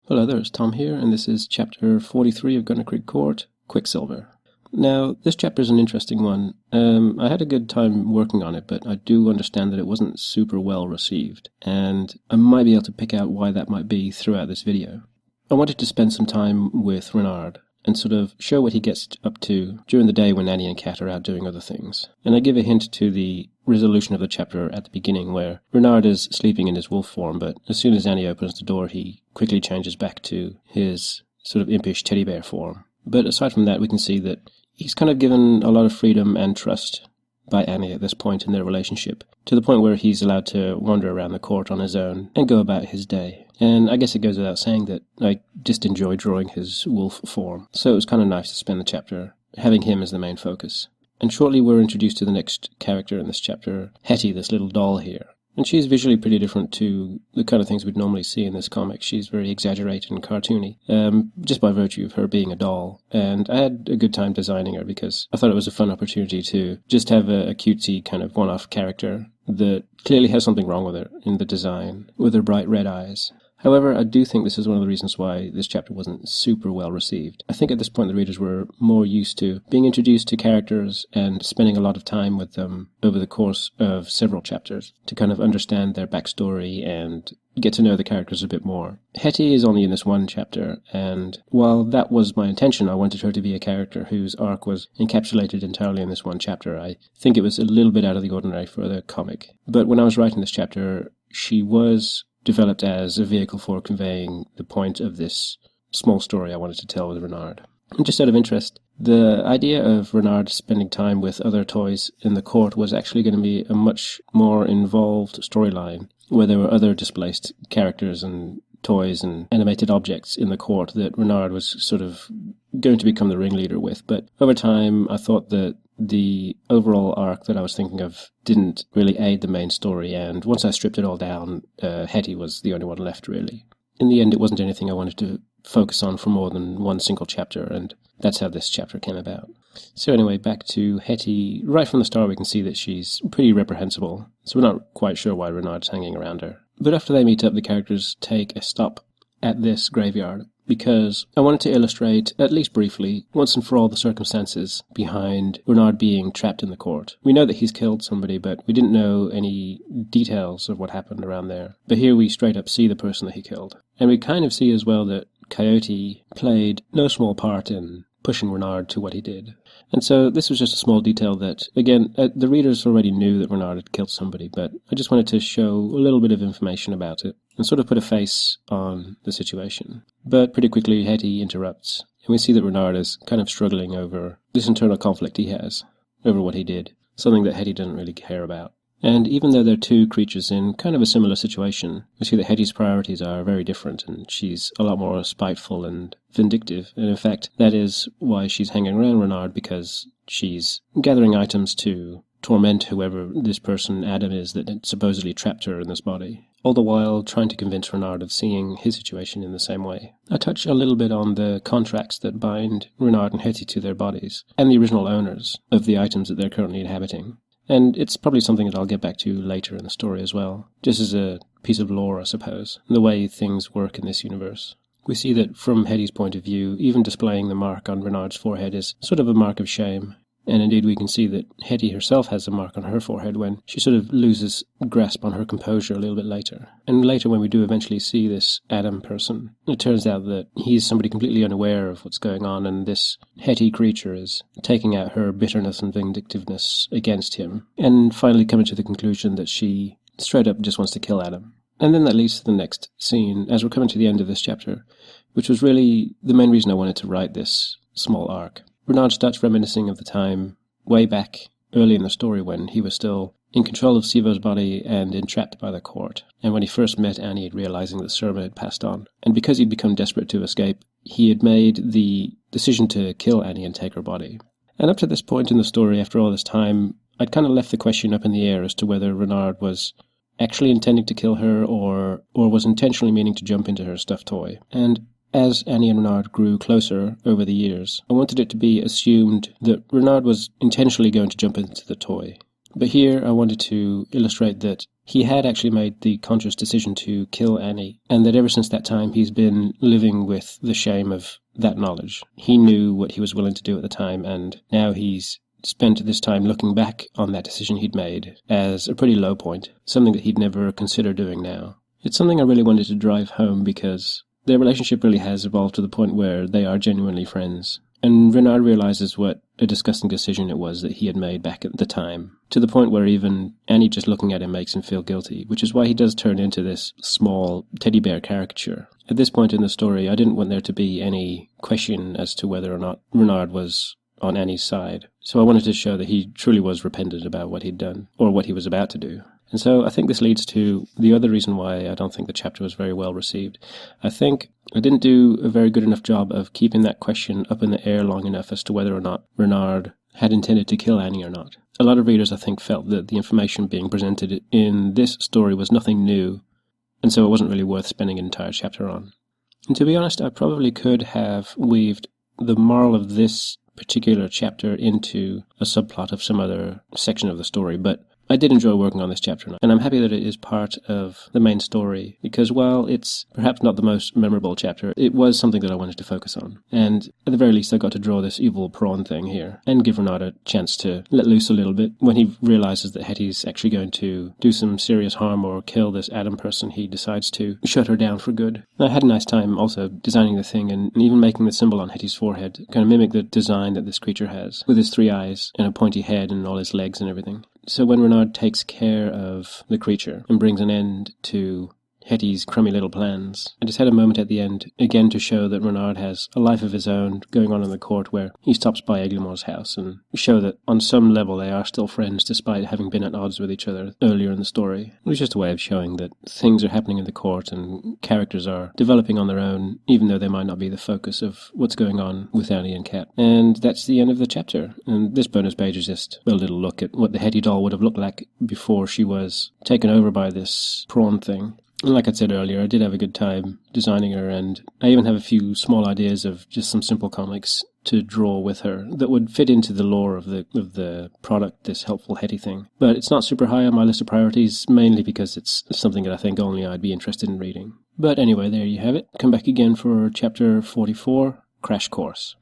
Hello there, it's Tom here, and this is chapter 43 of Gunnerkrigg Court, Quicksilver. Now, this chapter is an interesting one. I had a good time working on it, but I do understand that it wasn't super well received, and I might be able to pick out why that might be throughout this video. I wanted to spend some time with Renard, and sort of show what he gets up to during the day when Annie and Kat are out doing other things. And I give a hint to the resolution of the chapter at the beginning, where Renard is sleeping in his wolf form, but as soon as Annie opens the door, he quickly changes back to his sort of impish teddy bear form. But aside from that, we can see that he's kind of given a lot of freedom and trust by Annie at this point in their relationship, to the point where he's allowed to wander around the court on his own and go about his day. And I guess it goes without saying that I just enjoy drawing his wolf form, so it was kind of nice to spend the chapter having him as the main focus. And shortly we're introduced to the next character in this chapter, Hetty, this little doll here. And she's visually pretty different to the kind of things we'd normally see in this comic. She's very exaggerated and cartoony, just by virtue of her being a doll. And I had a good time designing her because I thought it was a fun opportunity to just have a cutesy kind of one-off character that clearly has something wrong with her in the design, with her bright red eyes. However, I do think this is one of the reasons why this chapter wasn't super well received. I think at this point the readers were more used to being introduced to characters and spending a lot of time with them over the course of several chapters to kind of understand their backstory and get to know the characters a bit more. Hetty is only in this one chapter, and while that was my intention, I wanted her to be a character whose arc was encapsulated entirely in this one chapter. I think it was a little bit out of the ordinary for the comic. But when I was writing this chapter, she was developed as a vehicle for conveying the point of this small story I wanted to tell with Renard. And just out of interest, the idea of Renard spending time with other toys in the court was actually going to be a much more involved storyline, where there were other displaced characters and toys and animated objects in the court that Renard was sort of going to become the ringleader with. But over time, I thought that the overall arc that I was thinking of didn't really aid the main story, and once I stripped it all down, Hetty was the only one left, really. In the end, it wasn't anything I wanted to focus on for more than one single chapter, and that's how this chapter came about. So anyway, back to Hetty. Right from the start, we can see that she's pretty reprehensible, so we're not quite sure why Renard's hanging around her. But after they meet up, the characters take a stop at this graveyard, because I wanted to illustrate, at least briefly, once and for all the circumstances behind Renard being trapped in the court. We know that he's killed somebody, but we didn't know any details of what happened around there. But here we straight up see the person that he killed. And we kind of see as well that Coyote played no small part in pushing Renard to what he did. And so this was just a small detail that, again, the readers already knew that Renard had killed somebody, but I just wanted to show a little bit of information about it and sort of put a face on the situation. But pretty quickly, Hetty interrupts, and we see that Renard is kind of struggling over this internal conflict he has over what he did, something that Hetty doesn't really care about. And even though they're two creatures in kind of a similar situation, we see that Hetty's priorities are very different, and she's a lot more spiteful and vindictive. And in fact, that is why she's hanging around Renard, because she's gathering items to torment whoever this person, Adam, is that supposedly trapped her in this body, all the while trying to convince Renard of seeing his situation in the same way. I touch a little bit on the contracts that bind Renard and Hetty to their bodies, and the original owners of the items that they're currently inhabiting. And it's probably something that I'll get back to later in the story as well, just as a piece of lore, I suppose, the way things work in this universe. We see that from Hetty's point of view, even displaying the mark on Renard's forehead is sort of a mark of shame. And indeed we can see that Hetty herself has a mark on her forehead when she sort of loses grasp on her composure a little bit later. And later when we do eventually see this Adam person, it turns out that he's somebody completely unaware of what's going on, and this Hetty creature is taking out her bitterness and vindictiveness against him, and finally coming to the conclusion that she straight up just wants to kill Adam. And then that leads to the next scene, as we're coming to the end of this chapter, which was really the main reason I wanted to write this small arc. Renard starts reminiscing of the time way back early in the story when he was still in control of Sivo's body and entrapped by the court, and when he first met Annie, realizing that Surma had passed on. And because he'd become desperate to escape, he had made the decision to kill Annie and take her body. And up to this point in the story, after all this time, I'd kind of left the question up in the air as to whether Renard was actually intending to kill her or was intentionally meaning to jump into her stuffed toy. And as Annie and Renard grew closer over the years, I wanted it to be assumed that Renard was intentionally going to jump into the toy. But here I wanted to illustrate that he had actually made the conscious decision to kill Annie, and that ever since that time he's been living with the shame of that knowledge. He knew what he was willing to do at the time, and now he's spent this time looking back on that decision he'd made as a pretty low point, something that he'd never consider doing now. It's something I really wanted to drive home because their relationship really has evolved to the point where they are genuinely friends. And Renard realizes what a disgusting decision it was that he had made back at the time, to the point where even Annie just looking at him makes him feel guilty, which is why he does turn into this small teddy bear caricature. At this point in the story, I didn't want there to be any question as to whether or not Renard was on Annie's side, so I wanted to show that he truly was repentant about what he'd done, or what he was about to do. And so I think this leads to the other reason why I don't think the chapter was very well received. I think I didn't do a very good enough job of keeping that question up in the air long enough as to whether or not Renard had intended to kill Annie or not. A lot of readers, I think, felt that the information being presented in this story was nothing new, and so it wasn't really worth spending an entire chapter on. And to be honest, I probably could have weaved the moral of this particular chapter into a subplot of some other section of the story, but I did enjoy working on this chapter, and I'm happy that it is part of the main story, because while it's perhaps not the most memorable chapter, it was something that I wanted to focus on. And at the very least, I got to draw this evil prawn thing here, and give Renard a chance to let loose a little bit. When he realizes that Hetty's actually going to do some serious harm or kill this Adam person, he decides to shut her down for good. I had a nice time also designing the thing, and even making the symbol on Hetty's forehead kind of mimic the design that this creature has, with his 3 eyes and a pointy head and all his legs and everything. So when Renard takes care of the creature and brings an end to Hetty's crummy little plans, I just had a moment at the end, again to show that Renard has a life of his own going on in the court, where he stops by Eglamour's house and show that on some level they are still friends despite having been at odds with each other earlier in the story. It was just a way of showing that things are happening in the court and characters are developing on their own, even though they might not be the focus of what's going on with Annie and Cat. And that's the end of the chapter. And this bonus page is just a little look at what the Hetty doll would have looked like before she was taken over by this prawn thing. And like I said earlier, I did have a good time designing her, and I even have a few small ideas of just some simple comics to draw with her that would fit into the lore of the product, this helpful Hetty thing. But it's not super high on my list of priorities, mainly because it's something that I think only I'd be interested in reading. But anyway, there you have it. Come back again for chapter 44, Crash Course.